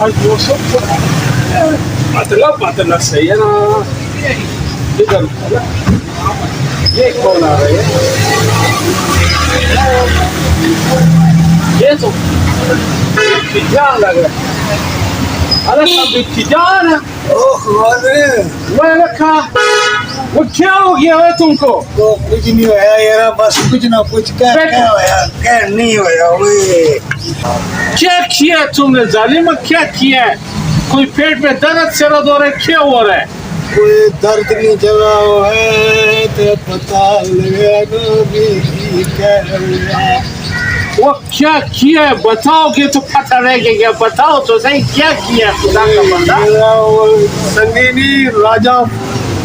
आज मौसम पतला पतला सही है ना। इधर ये कौन आ रहे हैं? ये तो जान लग रहा है। अरे सब जान है। वो रखा वो क्या हो गया है तुमको? तो कुछ नहीं होया यार, बस कुछ ना कुछ क्या होया, क्या नहीं होया। क्या किया तुमने जालिम? क्या किया है? कोई पेट में दर्द सरद हो रहा है? क्या हो रहा है? कोई दर्द की जगह है तो पता लगेगा। वो क्या किया है बताओगे तो पता लगेगा। बताओ तो सही क्या किया है खुदा का बंदा। संगीनी राजा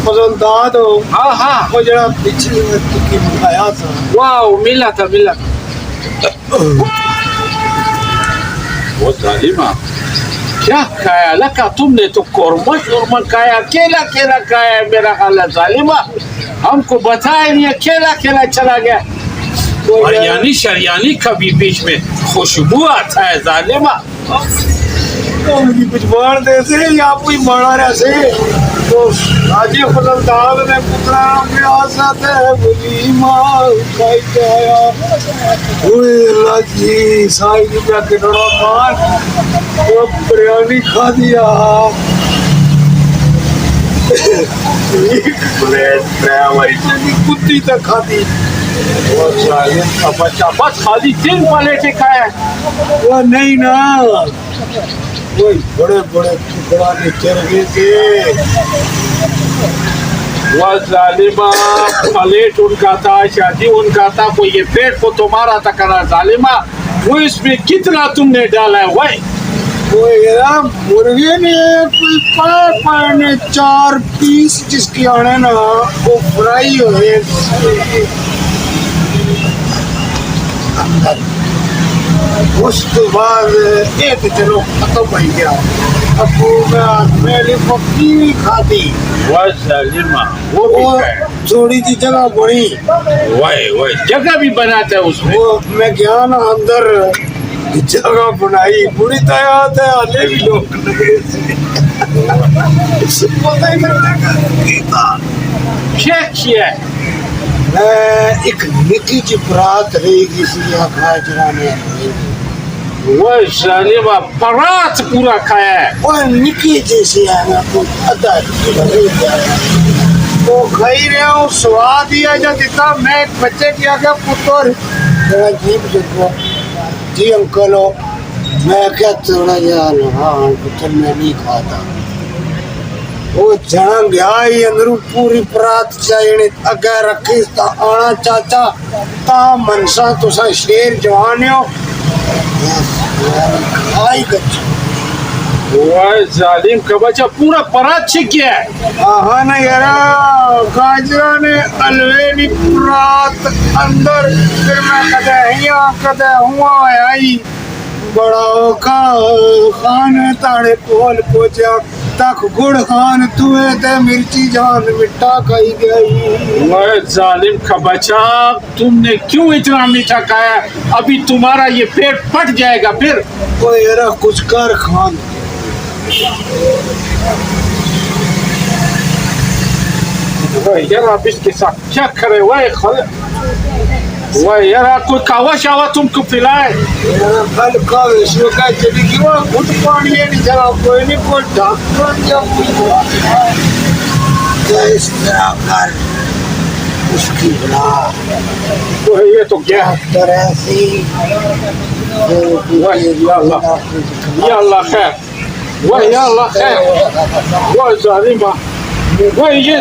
फजलदाद हो। हाँ हाँ वो जरा पिछली की आया था। वाह मिला था मिला। वो जालिमा क्या खाया लगा तुमने? तो कोरमा शोरमा खाया, अकेला अकेला खाया मेरा ख्याल है जालिमा। हमको बताया नहीं, अकेला अकेला चला गया। हरियाणी शरियानी कभी बीच में खुशबू आता है जालिमा। कुछ बाढ़ दे से या कोई बड़ा रहे तो राजी फजलदाद ने पुतला में आसाते है बोली माँ खाई के आया। ओए लाजी साई की जाके डरा पान वो बिरयानी खा दिया। कुत्ती तक खाती। बच्चा बस खाली 3 प्लेटें खाया। वो नहीं ना, वो बड़े बड़े टुकड़ा में चरगे थे। वह जालिमा प्लेट उनका था, शादी उनका था, कोई ये पेट को तुम्हारा था करा जालिमा। वो इसमें कितना तुमने डाला है? वही वो यार मुर्गे ने कोई पाए ने 4 पीस जिसकी आने ना वो फ्राई हुए। उसके बाद एक चलो खत्म हो गया। अब मेरी पक्की भी खाती। वह जालिमा वो थोड़ी सी जगह बड़ी वही जगह भी बनाता है उसमें। वो मैं गया ना अंदर जगह बनाई पूरी तैयार है। आले भी लोग पता ही नहीं क्या किया है? एक निकी सी बरात रहेगी ने वह जालिमा परात पूरा खाया है। और निकी जैसी है ना तो आधा वो खाई रहे हो स्वाद ही आ जाता। मैं एक बच्चे की आगे पुत्र जी अंकल हो, मैं क्या थोड़ा हाँ पुत्र मैं नहीं खाता। वो जना गया ही अंदरू पूरी परात चाहिए अगे रखी आना चाचा ता मनसा तुसा शेर जवान हो आई गच्छ। वह जालिम का बच्चा पूरा परात छिक गया है। हाँ ना यार गाजरा ने अलवेली परात अंदर फिर मैं कदे हुआ आई बड़ा खान ताड़े कोल पहुंचा तक गुड़ खान तुए ते मिर्ची जान मिठा खाई गई। वह जालिम का बच्चा तुमने क्यों इतना मीठा खाया? अभी तुम्हारा ये पेट फट जाएगा फिर। वो यार कुछ कर खान यार आप इसके साथ क्या करे? वह यार कोई कावा शावा तुमको पिलाए। कल का विश्व का चली गई वो घुट पानी नहीं चला कोई नहीं कोई डॉक्टर या कोई इस तरह कर उसकी बना तो ये तो क्या डॉक्टर ऐसी या अल्लाह खैर वह या अल्लाह खैर वह जालिमा वह ये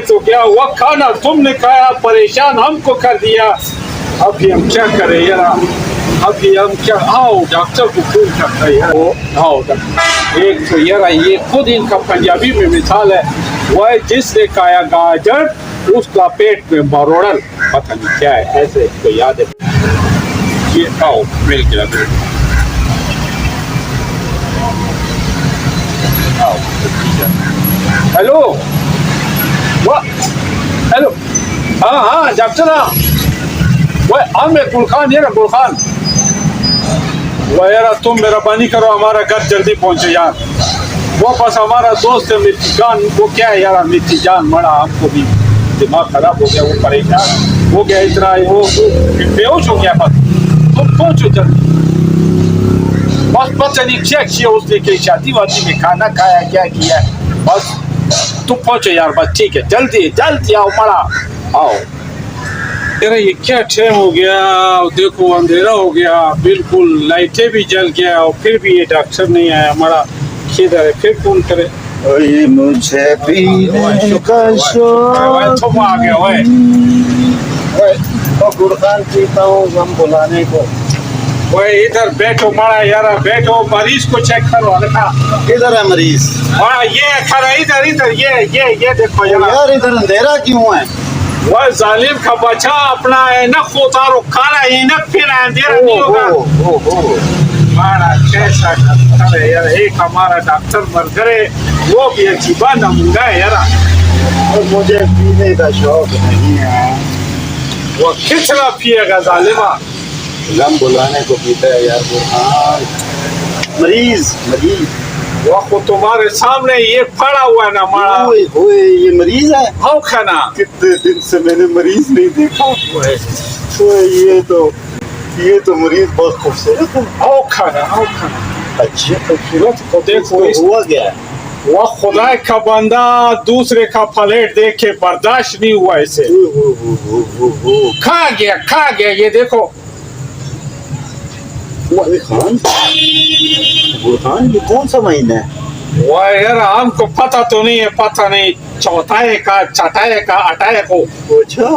तो क्या वह खाना तुमने खाया परेशान हमको कर दिया। अभी हम क्या करें यार? अभी हम क्या आओ डॉक्टर को फोन करते हैं यार। आओ डॉक्टर एक तो यार ये खुद इनका पंजाबी में मिसाल है। वह जिसने खाया गाजर उसका पेट में मरोड़न पता नहीं क्या है ऐसे तो याद है। ये आओ मिल गया हेलो हेलो हाँ डॉक्टर वह हम गुलखान ये गुलखान वो यार तुम मेहरबानी करो, हमारा घर जल्दी पहुंचे यार। वो बस हमारा दोस्त है मिर्ची जान, वो क्या है यार, मिर्ची जान मरा, हमको भी दिमाग खराब हो गया, वो परेशान हो गया इतना, वो बेहोश हो गया। बस तुम पहुंचो जल्दी। बस पता नहीं क्या किया उसने, कि शादी वादी में खाना खाया क्या किया, बस तुम पहुंचो यार, बस ठीक है, जल्दी जल्दी आओ मरा, आओ। यार ये क्या टाइम हो गया, देखो अंधेरा हो गया, बिल्कुल लाइटें भी जल गया, और फिर भी ये डॉक्टर नहीं आया हमारा, किधर है, फिर फोन करे। ओए मुझे पीने का शौक, तुम आ गए ओए। तो गुरखान पीता हूँ हम बुलाने को। ओए इधर बैठो मरा यार, बैठो, मरीज को चेक करो हल्का। किधर है मरीज? हाँ ये खड़ा, इधर इधर, ये देखो यार इधर अंधेरा क्यों है? वो जालिम का बच्चा अपना है ना, खोतारो खाना है ना, फिर अंधेरा नहीं होगा। हमारा कैसा डॉक्टर है यार, एक हमारा डॉक्टर मर गए, वो भी अजीबा नमूना है यार। और मुझे पीने का शौक नहीं है। वो कितना पिएगा जालिमा, गम बुलाने को पीता है यार बुरहान। मरीज मरीज वो तुम्हारे सामने ये पड़ा हुआ है ना मारा। ओए ओए ये मरीज है? हाँ खाना, कितने दिन से मैंने मरीज नहीं देखा। ओए ये तो मरीज बहुत खूबसूरत है। आओ खाना, आओ खाना। अच्छे खूबसूरत तो देखो हुआ गया है। वो खुदा का बंदा दूसरे का प्लेट देख के बर्दाश्त नहीं हुआ इसे, खा गया ये देखो। खान बुरहान ये कौन सा महीना है? वो यार हमको पता तो नहीं है, पता नहीं चौथाए का चटाए का अटाए को। अच्छा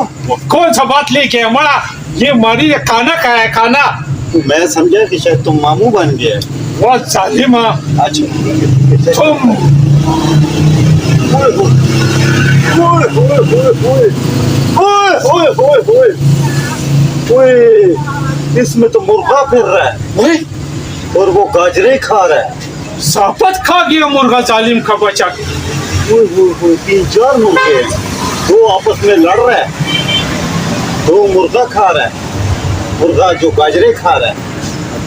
कौन सा बात लेके हमारा ये मरीज खाना खाया, खाना। मैं समझा कि शायद तुम मामू बन गए। वो जालिमा, अच्छा तुम इसमें तो मुर्गा फिर रहा है और वो गाजरे खा रहा है। सापत खा गया मुर्गा जालिम का बच्चा। 3-4 मुर्गे हैं, दो आपस में लड़ रहे हैं, दो मुर्गा खा रहा है, मुर्गा जो गाजरे खा रहा है।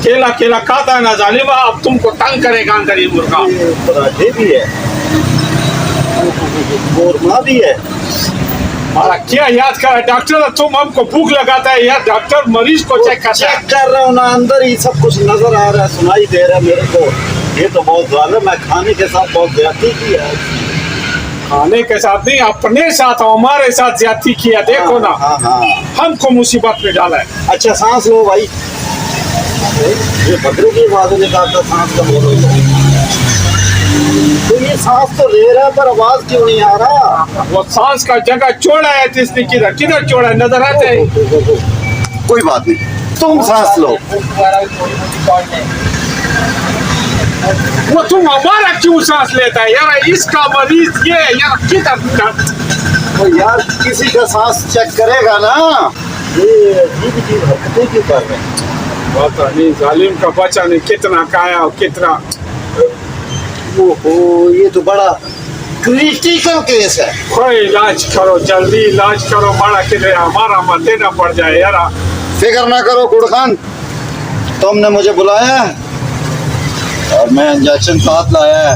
केला केला खाता है ना जालिमा, अब तुमको तंग करेगा अंदर ये मुर्गा। पराठे भी है, कोरमा भी है। हमारा क्या याद करा डॉक्टर, तुम हमको भूख लगाता है यार, डॉक्टर मरीज को चेक करता है। चेक कर रहा हूँ ना, अंदर ही सब कुछ नजर आ रहा है, सुनाई दे रहा है मेरे को। ये तो बहुत जालिम है, खाने के साथ बहुत ज्यादती की है। खाने के साथ नहीं, अपने साथ हमारे साथ ज्यादती किया, देखो ना। हाँ हाँ हमको मुसीबत में डाला है। अच्छा सांस लो भाई। ये बकरे की आवाज निकालता सांस का बोलो। तो ये सांस तो ले रहा है पर आवाज क्यों नहीं आ रहा? वो सांस का जगह चौड़ा है, जिसने किधर किधर चौड़ा है नजर आता है। कोई बात नहीं, तुम सांस लो। वो तुम हमारा क्यों सांस लेता है यार, इसका मरीज ये यार किधर। तो यार किसी का सांस चेक करेगा ना। ये अजीब अजीब हरकतें क्यों कर रहे हैं? पता नहीं जालिम का बच्चा ने कितना खाया और कितना। ओहो ये तो बड़ा क्रिटिकल केस है। कोई इलाज करो, जल्दी इलाज करो, बड़ा किधर हमारा मत देना पड़ जाए यार। फिक्र ना करो गुड़खान, तुमने मुझे बुलाया और मैं इंजेक्शन साथ लाया है।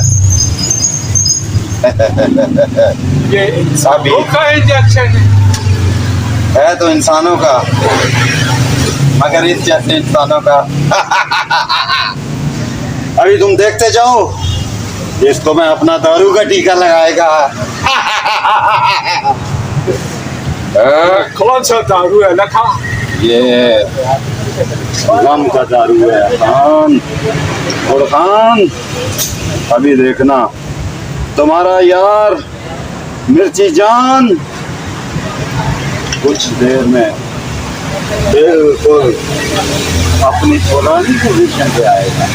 ये इंसानों का इंजेक्शन है तो इंसानों का, मगर इस जैसे इंसानों का। अभी तुम देखते जाओ, इसको मैं अपना दारू का टीका लगाएगा। कौन सा दारू है लखा? ये गम का दारू है खान। और खान अभी देखना, तुम्हारा यार मिर्ची जान कुछ देर में बिल्कुल अपनी पुरानी पोजीशन पे आएगा।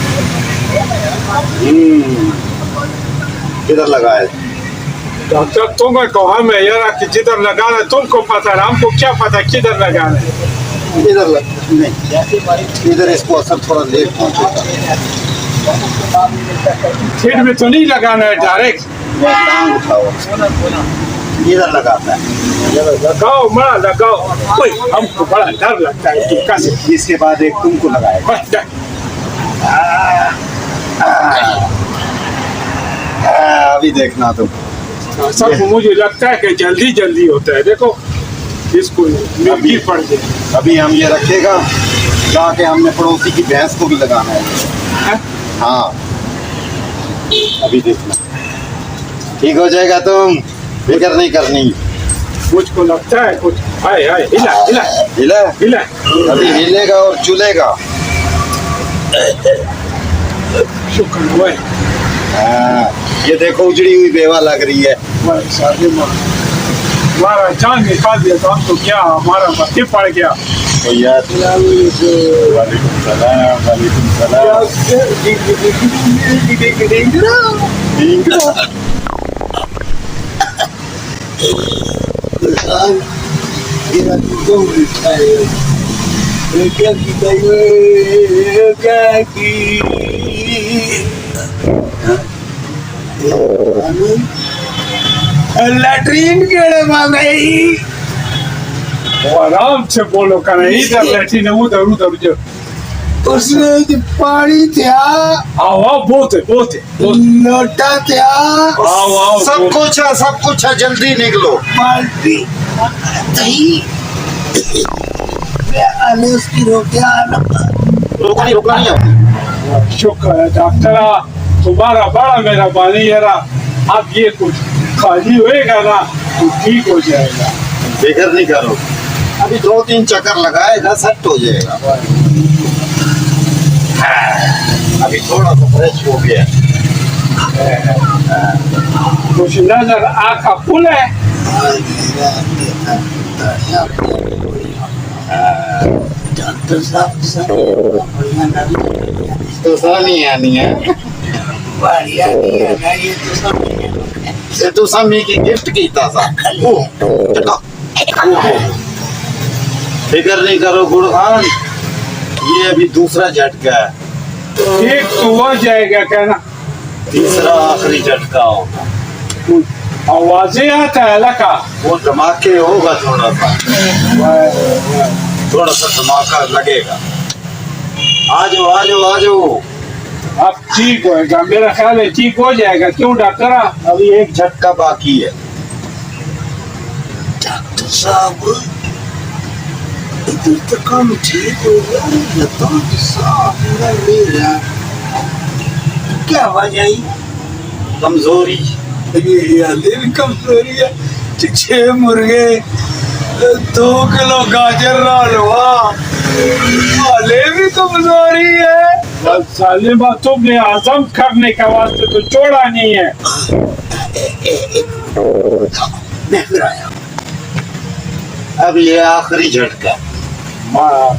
किधर लगाए? डॉक्टर तुम्हें कहा मैं यार कि जिधर लगाना है तुमको पता है, हमको क्या पता किधर लगाना है। इधर नहीं, इधर इसको असर थोड़ा लेट पहुंचेगा। फिर भी तो नहीं लगाना है डायरेक्ट। टांग उठाओ, इधर लगाता है। लगाओ माँ लगाओ। कोई हमको बड़ा डर लगता है टीका से। इसके बाद एक तुमको लगाएगा। अभी देखना तुम। सब मुझे लगता है कि जल्दी जल्दी होता है। देखो इसको मिर्गी पड़ गई। अभी हम ये रखेगा, जाके हमने पड़ोसी की भैंस को भी लगाना है। हैं? हाँ अभी देखना, ठीक हो जाएगा, तुम फिक्र नहीं करनी। मुझको लगता है कुछ। हाय हाय, हिला हिला हिला, हिला। अभी हिलेगा और चुलेगा। शुक्र हुआ है। हाँ, ये देखो उजड़ी हुई बेवा लग रही है। हमारा जान निकाल दिया तो हम तो क्या, हमारा बत्ती पड़ गया। तो यार वालेकुम सलाम, वालेकुम सलाम। लैट्रीन केड़े में गई? वो आराम से बोलो कर, इधर लैट्रिन है, उधर उधर जो उसमें जो पानी था, आओ आओ, बहुत है बहुत है बहुत। लोटा था, आओ आओ सब कुछ है, जल्दी निकलो। बाल्टी दही, उसकी रोकना नहीं है। शुक्र है डॉक्टर, तुम्हारा बड़ा मेहरबानी है। अब ये कुछ खाली होएगा ना तो ठीक हो जाएगा। फिक्र नहीं करो, अभी 2-3 चक्कर लगाएगा, सेट हो जाएगा। अभी थोड़ा सा फ्रेश हो गया। कुछ नजर आँखा खुल है। डॉक्टर साहब तो नहीं आनी है, बढ़िया ये तो ये तो सामने की गिफ्ट की था। फिक्र नहीं करो गुरहान, ये अभी दूसरा झटका है। ठीक तो हो जाएगा कहना। तीसरा आखिरी झटका होगा। आवाजें आता है लका। वो धमाके होगा, थोड़ा सा धमाका लगेगा। आ जाओ आ जाओ आ जाओ। अब ठीक होएगा, मेरा ख्याल है ठीक हो जाएगा। क्यों डॉक्टर? अभी एक झटका बाकी है। डॉक्टर साहब इधर तो काम ठीक हो गया, तो साफ नहीं रहा। क्या वजह? कमजोरी। ये कमजोरी है। 6 मुर्गे, 2 किलो गाजर का हलवा, हाले भी कमजोरी है। बस सालिमा, तुमने आजम करने का वास्ते तो छोड़ा नहीं है। मैं फिर आया। अब ये आखिरी झटका।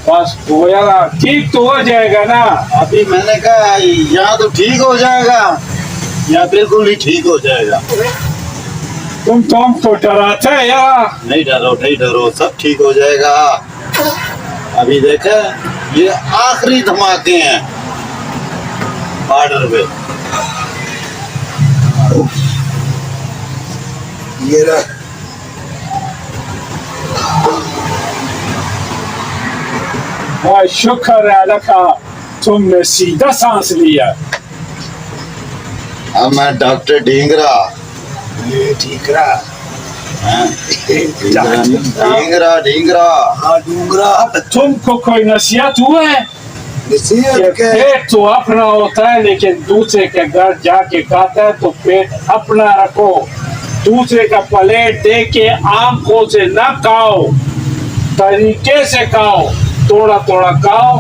बस तो यार ठीक तो हो जाएगा ना। अभी मैंने कहा यहाँ तो ठीक हो जाएगा, यहाँ बिल्कुल ही ठीक हो जाएगा। तुम तो डराते हैं यार। नहीं डरो, सब ठीक हो जाएगा। अभी देखा, ये आखिरी धमाके हैं बॉर्डर पे। ये रहा। भाई शुक्र है अल्लाह का, तुमने सीधा सांस लिया। अब मैं डॉक्टर ढींगरा। ये ठीक रहा। ढींगरा। हाँ डूंगरा। तुमको कोई नसीहत हुआ है? नसीहत के पेट तो अपना होता है, लेकिन दूसरे के घर जाके खाता है तो पेट अपना रखो। दूसरे का प्लेट दे के आंखों से न खाओ, तरीके से खाओ, थोड़ा थोड़ा खाओ,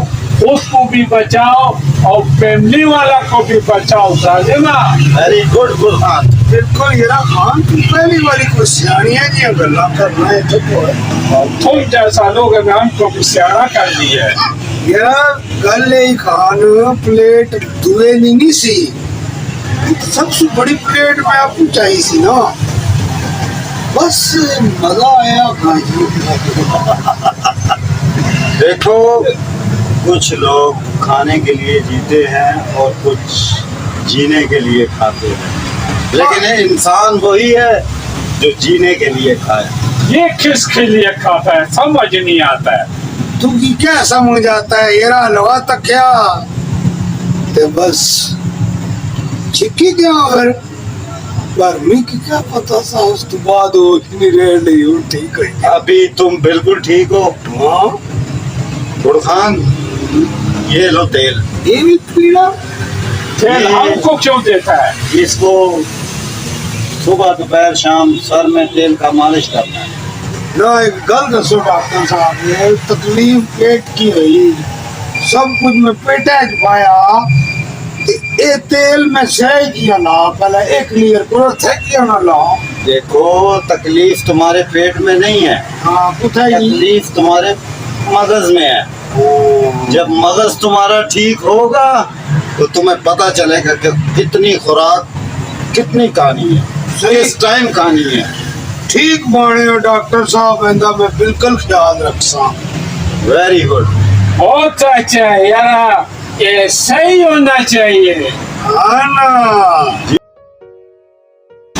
उसको भी बचाओ और फैमिली वाला को भी बचाओ। साजिमा वेरी गुड गुरहान। बिल्कुल ये रहा। खान की पहली वाली कुछ सियानियां जी गल्ला करना है तो तुम जैसा लोग हमको भी सियाना कर दिया है। यार गल ही खान प्लेट दुए नहीं सी, सबसे बड़ी प्लेट में आपको चाहिए सी ना। बस मजा आया भाई। देखो, कुछ लोग खाने के लिए जीते हैं और कुछ जीने के लिए खाते हैं, लेकिन इंसान वही है जो जीने के लिए खाए। ये किसके लिए खाता है समझ नहीं आता है। तुमकी क्या समझ आता है? ये हलवा तक क्या ते बस चिक्की क्या फिर गर्मी की क्या पता सा उस तो बाद हो इतनी रेड नहीं हो ठीक है। अभी तुम बिल्कुल ठीक हो। हाँ गुड़ खान, ये लो तेल। ये भी पीड़ा तेल ये- हमको क्यों देता है? इसको सुबह दोपहर शाम सर में तेल का मालिश करना है। ना एक गल दसो डॉक्टर साहब ने तकलीफ पेट की हुई सब कुछ में पेटा पाया ये तेल में सही किया ना पहले एक क्लियर करो थे किया ना ला। देखो, तकलीफ तुम्हारे पेट में नहीं है, हाँ कुछ तकलीफ तुम्हारे मगज में है। जब मगज तुम्हारा ठीक होगा तो तुम्हें पता चलेगा कि कितनी खुराक कितनी खानी है, किस टाइम खानी है। ठीक बाणे हो डॉक्टर साहब इंदा मैं बिल्कुल ख्याल रखसा। Very good. बहुत अच्छा है यार, ये सही होना चाहिए। हाँ ना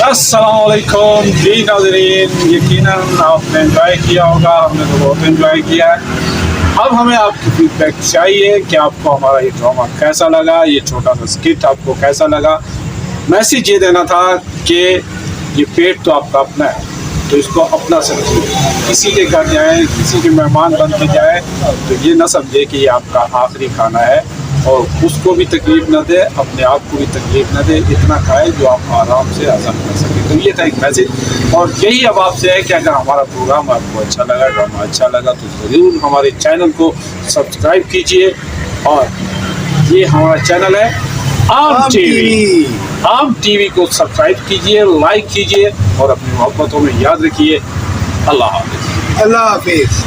अस्सलामुअलैकुम जी नाज़रीन, यकीनन आपने एंजॉय किया होगा, हमने तो बहुत एंजॉय किया है। अब हमें आपकी फीडबैक चाहिए कि आपको हमारा ये ड्रामा कैसा लगा, ये छोटा सा स्किट आपको कैसा लगा। मैसेज ये देना था कि ये पेट तो आपका अपना है, तो इसको अपना समझिए। किसी के घर जाए, किसी के मेहमान बन के जाए तो ये ना समझे कि ये आपका आखिरी खाना है, और उसको भी तकलीफ न दे, अपने आप को भी तकलीफ न दे। इतना खाए जो आप आराम से हजम कर सकें। तो ये था एक मैसेज, और यही अब आपसे है कि अगर हमारा प्रोग्राम आपको अच्छा लगा, ड्रामा अच्छा लगा, तो ज़रूर हमारे चैनल को सब्सक्राइब कीजिए। और ये हमारा चैनल है आम टीवी। आम टीवी को सब्सक्राइब कीजिए, लाइक कीजिए और अपनी मोहब्बतों में याद रखिए। अल्लाह हाफ़िज़। अल्लाह हाफिज।